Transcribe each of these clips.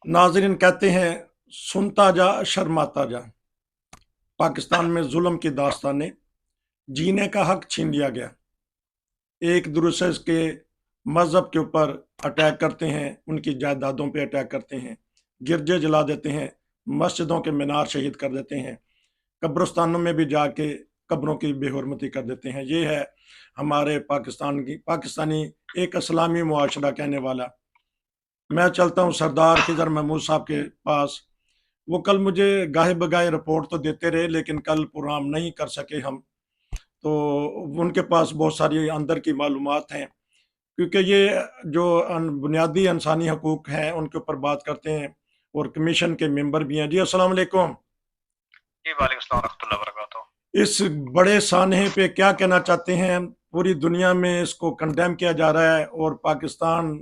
नाजरीन कहते हैं, सुनता जा शर्माता जा। पाकिस्तान में जुल्म की दास्तानें, जीने का हक छीन लिया गया। एक दूसरे के मजहब के ऊपर अटैक करते हैं, उनकी जायदादों पे अटैक करते हैं, गिरजे जला देते हैं, मस्जिदों के मीनार शहीद कर देते हैं, कब्रिस्तानों में भी जाके कब्रों की बेहुरमती कर देते हैं। ये है हमारे पाकिस्तानी एक इस्लामी मुआशरा कहने वाला। मैं चलता हूँ सरदार खिजर महमूद साहब के पास। वो कल मुझे गाहे बगाहे रिपोर्ट तो देते रहे, लेकिन कल प्रोग्राम नहीं कर सके हम। तो उनके पास बहुत सारी अंदर की मालूमात हैं, क्योंकि ये जो बुनियादी इंसानी हकूक हैं उनके ऊपर बात करते हैं और कमीशन के मेंबर भी हैं। जी अस्सलाम वालेकुम। जी वालेकुम सलाम रहमतुल्लाहि व बरकातुहू। इस बड़े सानहे पे क्या कहना चाहते हैं? पूरी दुनिया में इसको कंडेम किया जा रहा है और पाकिस्तान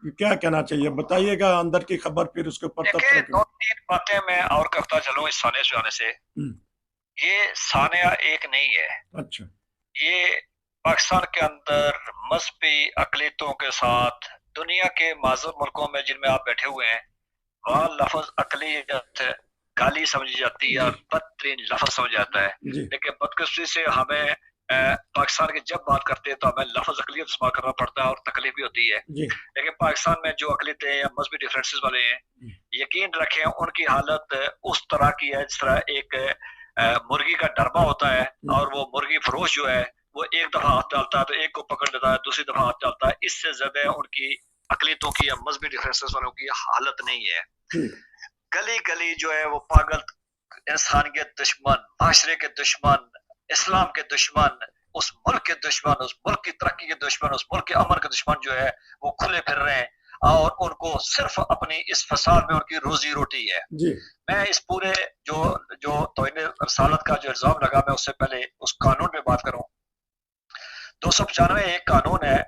क्या कहना चाहिए, बताइएगा अंदर की खबर, फिर उसके ऊपर देखिए, तबसरा दो करें। तीन बातें मैं और करता चलूं इस सानिया से आने से। हम्म, ये सानिया एक नहीं है। अच्छा। ये पाकिस्तान के अंदर मजहबी अकलीतों के साथ दुनिया के माज़ूर मुल्कों में जिनमें आप बैठे हुए हैं, वहाँ लफ्ज अकलियत गाली समझी जाती है जी। और बदतरीन लफ्ज समझ जाता है। जी। लेकिन बदकिस्मती से हमें पाकिस्तान की जब बात करते हैं तो हमें लफ्ज अकलियत इस्तेमाल करना पड़ता है और तकलीफ भी होती है। जी। लेकिन पाकिस्तान में जो अकलीतें या मजहबी डिफरेंसेस वाले हैं, यकीन रखें उनकी हालत उस तरह की है जिस तरह एक मुर्गी का डरबा होता है और वो मुर्गी फरोश जो है वो एक दफा हाथ डालता है तो एक को पकड़ लेता है, दूसरी दफा हाथ डालता है। इससे ज्यादा उनकी अकलीतों की या मजहबी डिफरेंसेस वालों की हालत नहीं है। गली गली जो है वो पागल इंसानियत दुश्मन, माशरे के दुश्मन, इस्लाम के दुश्मन, उस मुल्क के दुश्मन, उस मुल्क की तरक्की के दुश्मन, उस मुल्क के अमन के दुश्मन जो है वो खुले फिर रहे हैं और उनको सिर्फ अपनी इस फसाद में उनकी रोजी रोटी है। जी। मैं इस पूरे जो जो तौहीन रसालत का जो इल्जाम लगा, मैं उससे पहले उस कानून पे बात करूं। 295 एक कानून है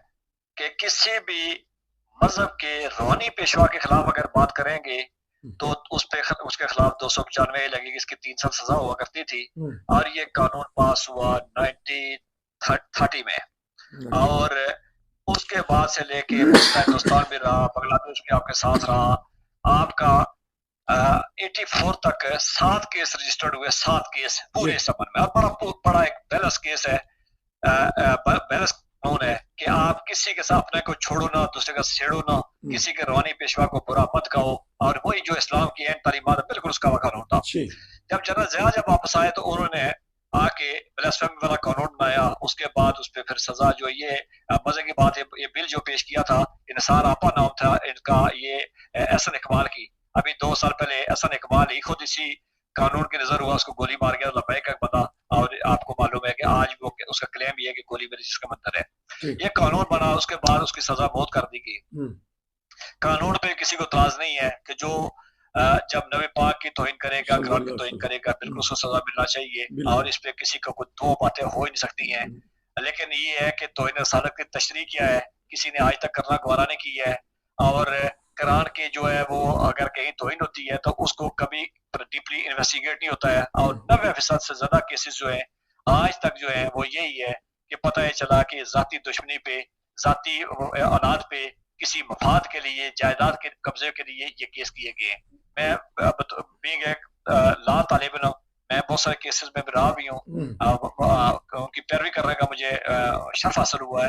कि किसी भी मजहब के रूहानी पेशवा के खिलाफ अगर बात करेंगे तो उस पे उसके खिलाफ 295 लगेगी। इसकी 3 साल सजा हुआ करती थी और ये कानून पास हुआ 1930 में। और उसके बाद से लेके हिंदुस्तान भी रहा, बांग्लादेश भी आपके साथ रहा। आपका 84 तक 7 केस रजिस्टर्ड हुए, 7 केस पूरे संबंध में। और बड़ा बड़ा एक बैलेंस केस है, बैलेंस कानून है कि आप किसी के साथ अपने को छोड़ो ना, दूसरे का छेड़ो ना, किसी के रूहानी पेशवा को बुरा मत कहो। और वही जो इस्लाम की एन तालीमात बिल्कुल उसका कानून था। जब जनरल ज़िया जब वापस आए तो उन्होंने आके ब्लास्फेमी वाला कानून बनाया। उसके बाद उस पर फिर सजा जो ये मजे की बात है, ये बिल जो पेश किया था, निसार आपा नाम था इनका, ये एहसन इकबाल की। अभी 2 साल पहले एहसन इकबाल ही खुद इसी कानून के नजर हुआ, उसको गोली मार गया लबैक का बंदा। और आपको मालूम है कि आज वो उसका क्लेम भी है कि गोली मेरी जिसका मंदिर है। ये कानून बना, उसके बाद उसकी सजा मौत कर दी गई। कानून पे किसी को इतराज नहीं है कि जो जब नबी पाक की तौहीन करेगा, कुरान की तौहीन करेगा, बिल्कुल उसको सजा मिलना चाहिए और इस पे किसी को कोई दो बातें हो ही नहीं सकती हैं। लेकिन ये है कि तौहीन रसालत की तशरीह क्या है, किसी ने आज तक करना गवारा नहीं किया है। और कुरान की जो है वो अगर कहीं तौहीन होती है तो उसको कभी डीपली इन्वेस्टिगेट नहीं होता है। और 90% से ज्यादा केसेस जो है आज तक जो है वो यही है कि पता है चला कि जाती दुश्मनी पे, जाती औलाद पे, किसी मफाद के लिए, जायदाद के कब्जे के लिए ये केस किए गए हैं। मैं बीइंग एक लॉ तालिब इल्म, मैं बहुत सारे केसेस में रहा भी हूँ, उनकी पैरवी करने का मुझे शर्फ हासिल हुआ है।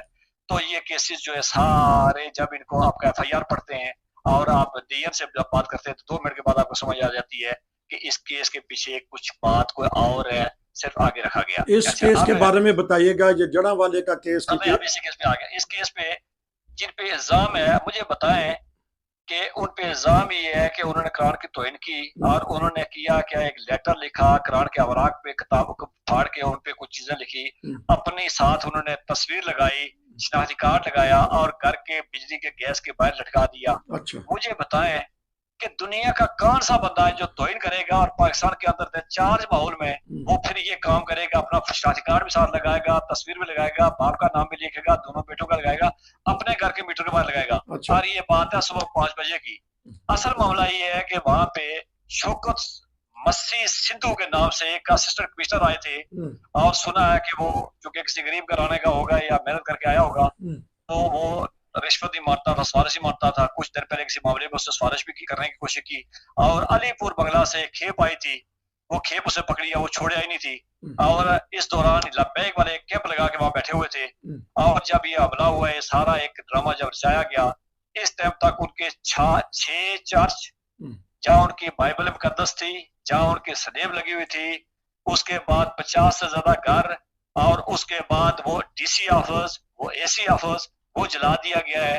तो ये केसेस जो है सारे, जब इनको आपका एफआईआर पढ़ते हैं और आप डीएन से जब बात करते हैं तो 2 मिनट के बाद आपको समझ आ जाती है कि इस केस के पीछे कुछ बात कोई और है, सिर्फ आगे रखा गया। इस केस के बारे में बताइएगा, ये जड़ा वाले का केस की मैं अभी इसी केस पे आ गया। इस केस पे जिन पे इल्जाम है मुझे बताएं कि उन पे इल्जाम ये है कि उन्होंने कुरान की तौहीन की और उन्होंने किया क्या, एक लेटर लिखा कुरान के अवराक पे, किताबों को फाड़ के उन पे कुछ चीजें लिखी, अपने साथ उन्होंने तस्वीर लगाई, शनाख्ती कार्ड लगाया और घर के बिजली के गैस के बाहर लटका दिया। मुझे बताएं कि दुनिया का कौन सा बंदा है जो तौहीन करेगा और पाकिस्तान के अंदर चार्ज माहौल में वो फिर ये काम करेगा, अपना शनाख्ती कार्ड भी साथ लगाएगा, तस्वीर भी लगाएगा, बाप का नाम भी लिखेगा, दोनों बेटों का लगाएगा, अपने घर के मीटर के बाहर लगाएगा। और ये बात है सुबह 5 बजे की। असल मामला ये है कि वहां पे शौकत मसीह सिद्धू के नाम से एक असिस्टेंट कमिश्नर आए थे और सुना है कि वो चूंकि किसी गरीब घराने का होगा या मेहनत करके आया होगा, तो वो रिश्वत ही मारता था, सिफारिश ही मारता था। कुछ देर पहले किसी मामले में उसने सिफारिश भी करने की कोशिश की। और अलीपुर बंगला से खेप आई थी, वो खेप उसे पकड़ी है, वो छोड़े आई नहीं थी। और इस दौरान लब्बैक वाले कैंप लगा के वहां बैठे हुए थे। और जब ये हमला हुआ, ये सारा एक ड्रामा जब रचाया गया, इस टाइम तक उनके 6 चर्च, जहाँ उनकी बाइबल मुकद्दस थी, जहाँ उनकी स्लेब लगी हुई थी, उसके बाद 50 से ज्यादा घर, और उसके बाद वो डीसी ऑफिस, वो एसी ऑफिस, वो जला दिया गया है।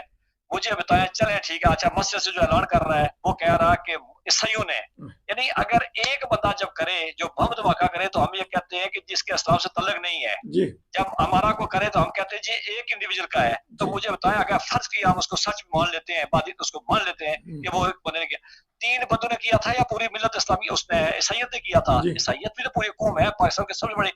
मुझे बताया चले ठीक है, अच्छा मस्जिद से जो ऐलान कर रहा है वो कह रहा कि ईसाइयों ने, यानी अगर एक बंदा जब करे जो बम धमाका करे तो हम ये कहते हैं कि जिसके इस्लाम से तल्लक नहीं है जी। जब हमारा को करे तो हम कहते हैं जी एक इंडिविजुअल का है। तो मुझे बताया अगर फर्ज किया हम उसको सच मान लेते हैं, बादी उसको मान लेते हैं कि वो एक बंदे ने किया, 3 बंदों ने किया था या पूरी मिल्लत इस्लामी उसने ईसाइयत ने किया था? ईसाइयत भी तो पूरी कौम है, पाकिस्तान की सबसे बड़ी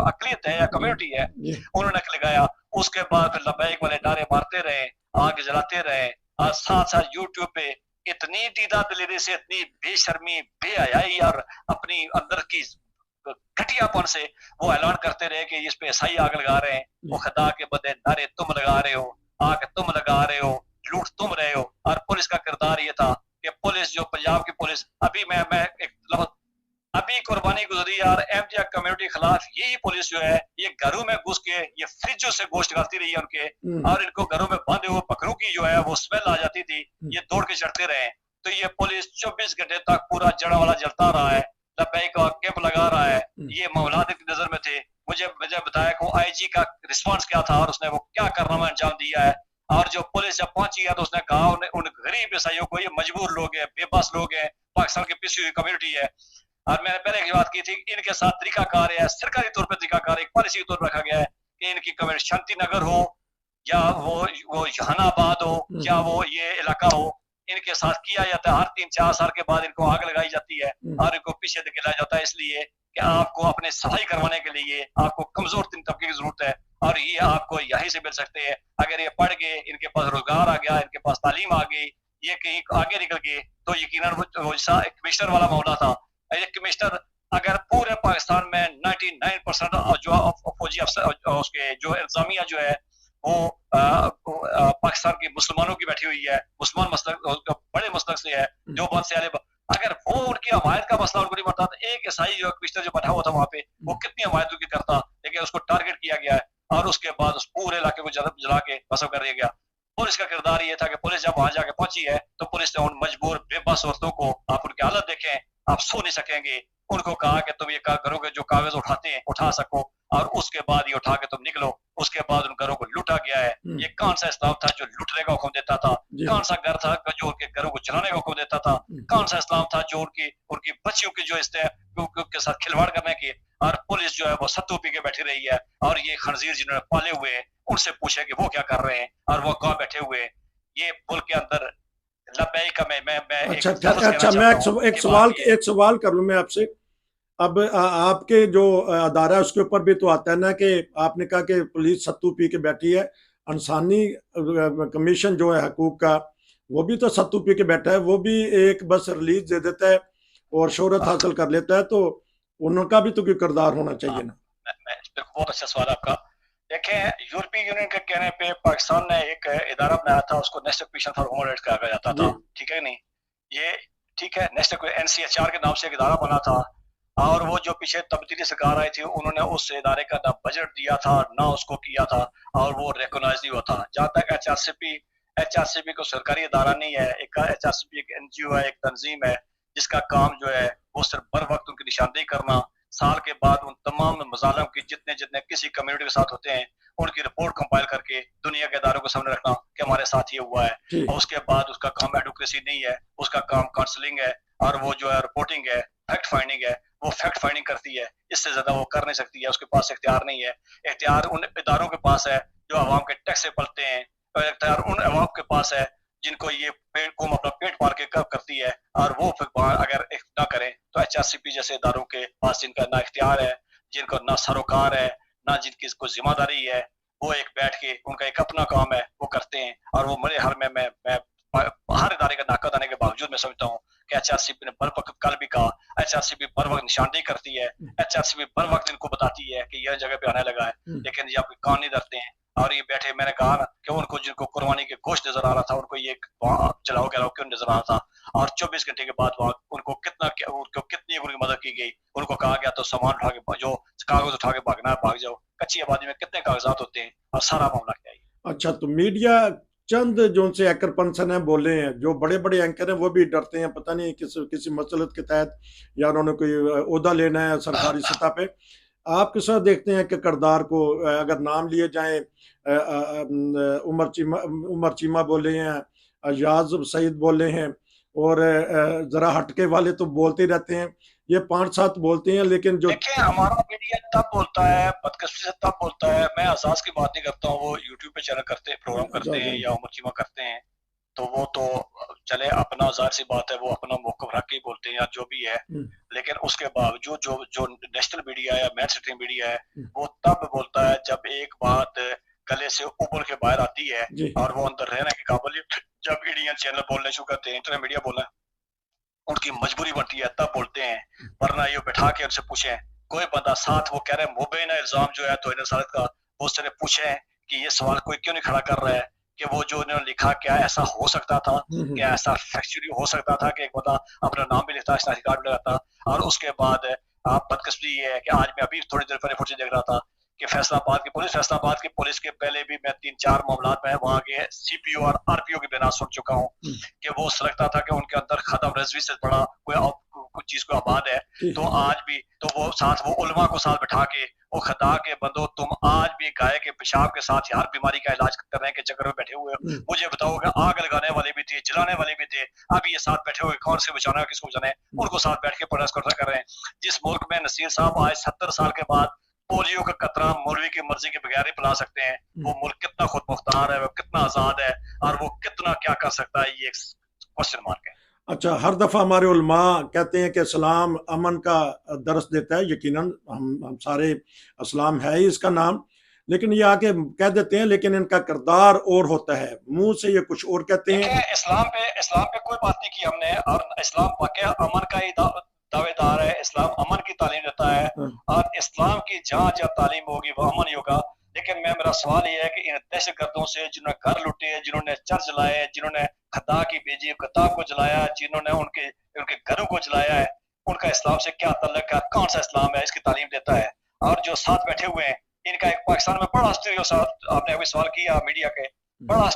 अकलियत है या कम्युनिटी है, उन्होंने लगाया। उसके बाद फिर लब्बैक वाले नारे मारते रहे, आग जलाते रहे, और साथ साथ यूट्यूब पे इतनी दीदा दिलेरी से, इतनी बेशर्मी, बेहयाई और अपनी अंदर की घटियापन से वो ऐलान करते रहे कि इस पे ईसाई आग लगा रहे हैं। वो खुदा के बदे नारे तुम लगा रहे हो, आग तुम लगा रहे हो, लूट तुम रहे हो। और पुलिस का किरदार ये था कि पुलिस जो पंजाब की पुलिस, अभी मैं एक अभी कुर्बानी गुजरी यार एमटीआर कम्युनिटी के खिलाफ यही पुलिस जो है ये घरों में घुस के ये फ्रिजों से गोश्त करती रही है उनके, और इनको घरों में बांधे हुए बकरों की जो है वो स्मेल आ जाती थी, ये दौड़ के चढ़ते रहे। तो ये पुलिस 24 घंटे तक पूरा जड़ा वाला जलता रहा है, लब्बैक का कैंप लगा रहा है। ये मामला की नजर में थे। मुझे बताया कि वो आईजी का रिस्पॉन्स क्या था और उसने वो क्या कारनामा अंजाम दिया है। और जो पुलिस जब पहुंची है तो उसने कहा उन गरीब ईसाइयों को, ये मजबूर लोग हैं, बेबस लोग हैं, पाकिस्तान की पिछड़ी हुई कम्युनिटी है। और मैंने पहले की बात की थी, इनके साथ तरीकाकार है, सरकारी तौर पर तरीकाकार एक पॉलिसी के तौर पर रखा गया है कि इनकी कम्युनिटी शांति नगर हो या वो जहानाबाद हो या वो ये इलाका हो, इनके साथ किया जाता है। हर 3-4 साल के बाद इनको आग लगाई जाती है और इनको पीछे धकेला जाता है, इसलिए कि आपको अपने सफाई करवाने के लिए आपको कमजोर 3 तबके की जरूरत है, और ये आपको यहीं से मिल सकते हैं। अगर ये पढ़ गए, इनके पास रोजगार आ गया, इनके पास तालीम आ गई, ये कहीं आगे निकल गए, तो यकीनन वो कमिश्नर वाला मामला था। ये कमिश्नर अगर पूरे पाकिस्तान में 99% जो फौजी अफसर उसके जो इंतजामिया जो है वो पाकिस्तान की मुसलमानों की बैठी हुई है, मुसलमान मसलक बड़े मसलक से है, जो बात से अगर वो उनकी हमायत का मसला उनको नहीं बनता तो एक ईसाई जो कमिश्नर जो बैठा हुआ था वहां पे वो कितनी हमायत उनकी करता, लेकिन उसको टारगेट किया गया है और उसके बाद उस पूरे इलाके को जला के बसव कर दिया गया। पुलिस का किरदार ये था कि पुलिस जब वहां जाके पहुंची है तो पुलिस ने उन मजबूर बेबस औरतों को, आप उनकी हालत देखें, आप सो नहीं सकेंगे, उनको कहा कि तुम ये घरों के जो कागज उठाते हैं उठा सको, और उसके बाद ये उठा के तुम निकलो। उसके बाद उन घरों को लूटा गया है। ये कौन सा इस्लाम था जो लूटने का हुक्म देता था? कौन सा घर था जो उनके घरों को जलाने का हुक्म देता था? कौन सा इस्लाम था जो उनकी बच्चियों की जो के साथ खिलवाड़ करने की? और पुलिस जो है वो सत्तू पी के बैठी रही है, और ये खंजीर जिन्होंने पाले हुए हैं उनसे पूछे कि वो क्या कर रहे हैं, और वो कहाँ बैठे हुए हैं। ये मुल्क के अंदर लब्बैक का मैं अच्छा मैं एक सवाल कर लूं मैं आपसे। अब आपके जो अदारा है उसके ऊपर भी तो आता है ना कि आपने कहा कि पुलिस सत्तू पी के बैठी है, इंसानी कमीशन जो है हकूक का वो भी तो सत्तू पी के बैठा है, वो भी एक बस रिलीज दे देता है और शोहरत हासिल कर लेता है, तो उनका भी तो कोई किरदार होना चाहिए ना। बहुत अच्छा सवाल आपका। देखें, यूरोपीय यूनियन के कहने पे पाकिस्तान ने एक इदारा बनाया था, उसको national commission for human rights कहा जाता था, ठीक है नहीं? ये ठीक है, नेशनल NCHR के नाम से एक इदारा बना था, और वो जो पीछे तब्दीली सरकार आई थी उन्होंने उस इदारे का ना बजट दिया था ना उसको किया था, और वो रिकॉग्नाइज नहीं हुआ था। जहाँ तक HRCP को सरकारी इदारा नहीं है, एक HRCP एक NGO है, एक तंजीम है जिसका काम जो है वो सिर्फ बर वक्त उनकी निशानदेही करना, साल के बाद उन तमाम मजालम की जितने किसी कम्युनिटी के साथ होते हैं उनकी रिपोर्ट कंपाइल करके दुनिया के इदारों को सामने रखना कि हमारे साथ ये हुआ है, और उसके बाद उसका काम एडवोकेसी नहीं है, उसका काम काउंसलिंग है, और वो जो है रिपोर्टिंग है, फैक्ट फाइंडिंग है, वो फैक्ट फाइंडिंग करती है। इससे ज्यादा वो कर नहीं सकती है, उसके पास इख्तियार नहीं है। इख्तियार उन इदारों के पास है जो अवाम के टैक्स से पलते हैं, और इख्तियार उन अवाम के पास है जिनको ये कौम अपना पेट पाल के कब करती है, और वो फिर अगर ना करें तो HRCP जैसे इदारों के पास जिनका ना इख्तियार है, जिनको ना सरोकार है, ना जिनकी इसको जिम्मेदारी है, वो एक बैठ के उनका एक अपना काम है वो करते हैं। और वो मेरे हर मैं हर इदारे का नाकद आने के बावजूद मैं समझता हूँ कि HRCP ने बर वक्त, कल भी कहा, HRCP बर वक्त निशानदेही करती है, HRCP बर वक्त इनको बताती है कि यह जगह पे आने लगा है, लेकिन ये आपके कान नहीं धरते हैं। और ये बैठे, मैंने कहा ना कि उनको जिनको कुर्बानी के गोश्त नजर आ रहा था, उनको ये चलाओ गया क्यों नजर आ रहा था, और 24 घंटे के बाद वहाँ उनको कितनी उनकी मदद की गई। उनको कहा गया तो सामान उठा के जो कागज उठा के भागना है भाग जाओ। कच्ची आबादी में कितने कागजात होते हैं, और सारा मामला क्या है। अच्छा, तो मीडिया चंद जो उनसे एंकर पर्सन है बोले हैं, जो बड़े बड़े एंकर हैं वो भी डरते हैं, पता नहीं किसी मसलत के तहत या उन्होंने कोई ओहदा लेना है सरकारी सतह पे। आप किस तरह देखते हैं कि किरदार को अगर नाम लिए जाएं, उमर चीमा बोले हैं, अयाज सईद बोले हैं, और जरा हटके वाले तो बोलते रहते हैं, ये 5-7 बोलते हैं, लेकिन जो देखिए हमारा मीडिया तब बोलता है, बदकिस्मती से तब बोलता है। मैं आजाद की बात नहीं करता हूँ, वो यूट्यूब पे चैनल करते प्रोग्राम करते हैं या उमर चीमा करते हैं, तो वो तो चले अपना, जाहिर सी बात है वो अपना मौक़िफ़ रख के बोलते हैं या जो भी है। लेकिन उसके बावजूद जो नेशनल मीडिया है या मेन स्ट्रीम मीडिया है, वो तब बोलता है जब एक बात गले से उबल के बाहर आती है और वो अंदर रहने के काबिल, जब इंडियन चैनल बोलने शुरू करते हैं, इंटरनेट मीडिया बोलना उनकी मजबूरी बनती है तब बोलते हैं। वरना ये बैठा के उनसे पूछें, कोई बंदा साथ वो कह रहे हैं मुबैना इल्जाम जो है तौहीन रसालत का, वो उससे पूछें कि ये सवाल कोई क्यों नहीं खड़ा कर रहा है कि वो जो उन्होंने लिखा क्या ऐसा हो सकता था, क्या ऐसा फैक्चुअली हो सकता था कि एक बंदा अपना नाम भी लिखता, शनाख्ती कार्ड भी लगाता। और उसके बाद आप बदकिस्मती ये है कि आज मैं अभी थोड़ी देर पहले फुटेज देख रहा था कि फैसलाबाद की पुलिस के पहले भी मैं 3-4 मामलात में वहाँ के सीपीओ और आरपीओ की बयान सुन चुका हूँ कि वो समझता था कि उनके अंदर खत्म रजवी से बड़ा कुछ चीज को आबाद है। तो आज भी तो वो साथ वो उलमा को साथ बैठा के वो खदा के बंदो, तुम आज भी गाय के पेशाब के साथ यार बीमारी का इलाज करने के चक्कर में बैठे हुए हो। मुझे बताओ कि आग लगाने वाले भी थे, जलाने वाले भी थे, अभी ये साथ बैठे हुए कौन से बचाना है किसको बचाना है, उनको साथ बैठ के प्रयास कर रहे हैं। जिस मुल्क में नसीर साहब आज 70 साल के बाद पोलियो का कतरा मौलवी की मर्जी के बगैर ही पिला सकते हैं, वो मुल्क कितना खुद मुख्तार है, वो कितना आजाद है और वो कितना क्या कर सकता है, ये एक क्वेश्चन मार्क है। अच्छा, हर दफ़ा हमारे उलमा कहते हैं कि इस्लाम अमन का दरस देता है, यकीनन हम सारे इस्लाम है ही इसका नाम, लेकिन ये आके कह देते हैं लेकिन इनका किरदार और होता है, मुंह से ये कुछ और कहते हैं। इस्लाम पे कोई बात नहीं की हमने, और इस्लाम वाकई अमन का ही दावेदार है, इस्लाम अमन की तालीम देता है, और इस्लाम की जहाँ जहाँ तालीम होगी वो अमन ही होगा। लेकिन मेरा सवाल ये है कि इन दहशतगर्दों से जिन्होंने घर लुटे, जिन्होंने चर्च जलाए, जिन्होंने खता की भेजी किताब को जलाया, जिन्होंने उनके उनके घरों को जलाया है, उनका इस्लाम से क्या ताल्लुक है, कौन सा इस्लाम है इसकी तालीम देता है। और जो साथ बैठे हुए हैं इनका एक पाकिस्तान में बड़ा आपने अभी सवाल किया मीडिया के, बड़ा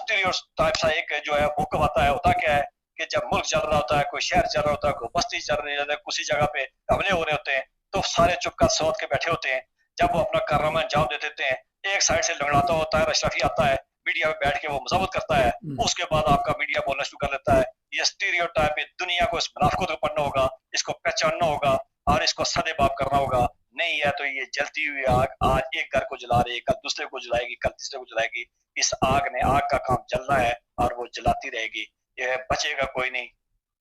टाइप सा एक जो है भूकंप आता है। होता क्या है कि जब मुल्क चल रहा होता है, कोई शहर चल रहा होता है, कोई बस्ती चल रही है, किसी जगह पे हमले हो रहे होते हैं, तो सारे चुपका सोच के बैठे होते हैं। जब वो अपना कारनामा अंजाम दे देते हैं, एक साइड से लंगड़ाता होता है, अशरफी आता है, मीडिया में बैठ के वो मजम्मत करता है, उसके बाद आपका मीडिया बोलना शुरू कर लेता है। ये स्टीरियोटाइप है, दुनिया को इस मुनाफिकों को पढ़ना होगा, इसको पहचानना होगा और इसको सदेबाप करना होगा। नहीं है तो ये जलती हुई आग आज एक घर को जला रही है, कल दूसरे को जलाएगी, कल तीसरे को जलाएगी। इस आग ने आग का काम चलना है और वो जलाती रहेगी, ये बचेगा कोई नहीं।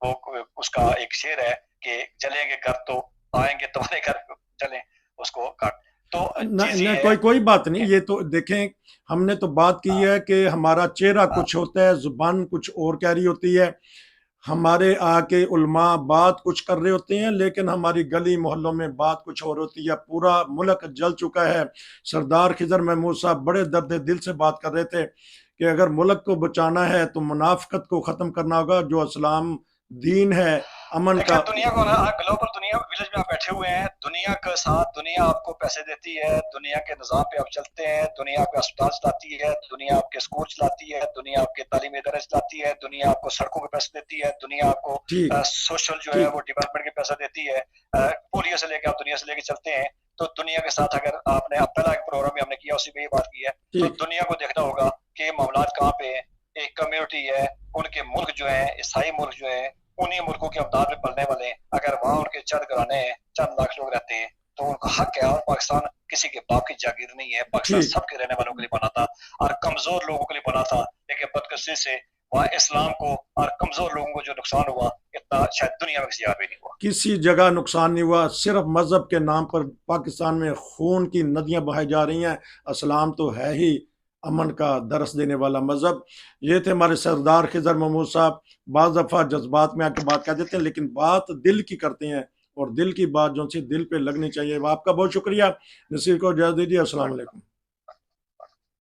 वो उसका एक शेर है कि जलेंगे घर तो आएंगे तुम्हारे घर चलें उसको काट। तो नहीं, कोई बात नहीं, ये तो देखें, हमने तो बात की है कि हमारा चेहरा कुछ होता है, जुबान कुछ और कह रही होती है, हमारे आके उलमा बात कुछ कर रहे होते हैं, लेकिन हमारी गली मोहल्लों में बात कुछ और होती है। पूरा मुल्क जल चुका है। सरदार खिजर महमूद साहब बड़े दर्द दिल से बात कर रहे थे कि अगर मुल्क को बचाना है तो मुनाफिकत को ख़त्म करना होगा, जो इस्लाम दीन है अमन का। दुनिया को ग्लोबल दुनिया विलेज में आप बैठे हुए हैं, दुनिया के साथ दुनिया आपको पैसे देती है, दुनिया के निज़ाम पे आप चलते हैं, दुनिया आपके अस्पताल चलाती है, दुनिया आपके स्कूल चलाती है, दुनिया आपके तालीमी इदारे चलाती है, दुनिया आपको सड़कों के पैसे देती है, दुनिया आपको सोशल जो है वो डेवलपमेंट के पैसा देती है। पोलियो से लेकर आप दुनिया से लेकर चलते हैं, तो दुनिया के साथ अगर आपने पहला एक प्रोग्राम भी हमने किया उसी में ये बात की है, तो दुनिया को देखना होगा कि मामलात कहाँ पे है। एक कम्युनिटी है, उनके मुल्क जो है, ईसाई मुल्क जो है, उन्हीं मुल्कों के अवतार में पलने वाले हैं। अगर वहाँ उनके चंद घराने हैं, चंद लाख लोग रहते हैं, तो उनका हक है। और पाकिस्तान किसी के बाप की जागीर नहीं है, पाकिस्तान सबके रहने वालों के लिए बना था और कमजोर लोगों के लिए बना था। लेकिन बदकिस्मती से वहाँ इस्लाम को और कमजोर लोगों को जो नुकसान हुआ, इतना शायद दुनिया में किसी जगह भी नहीं हुआ। किसी जगह नुकसान नहीं हुआ, सिर्फ मजहब के नाम पर पाकिस्तान में खून की नदियां बहाई जा रही हैं। इस्लाम तो है ही अमन का दरस देने वाला मजहब। ये थे हमारे सरदार खिजर महमूद साहब। बाज़ दफ़ा जज्बात में आके बात कह देते हैं, लेकिन बात दिल की करते हैं, और दिल की बात जो सी दिल पे लगनी चाहिए। आपका बहुत शुक्रिया। नसीर को इजाज़त दीजिए। अस्सलाम वालेकुम।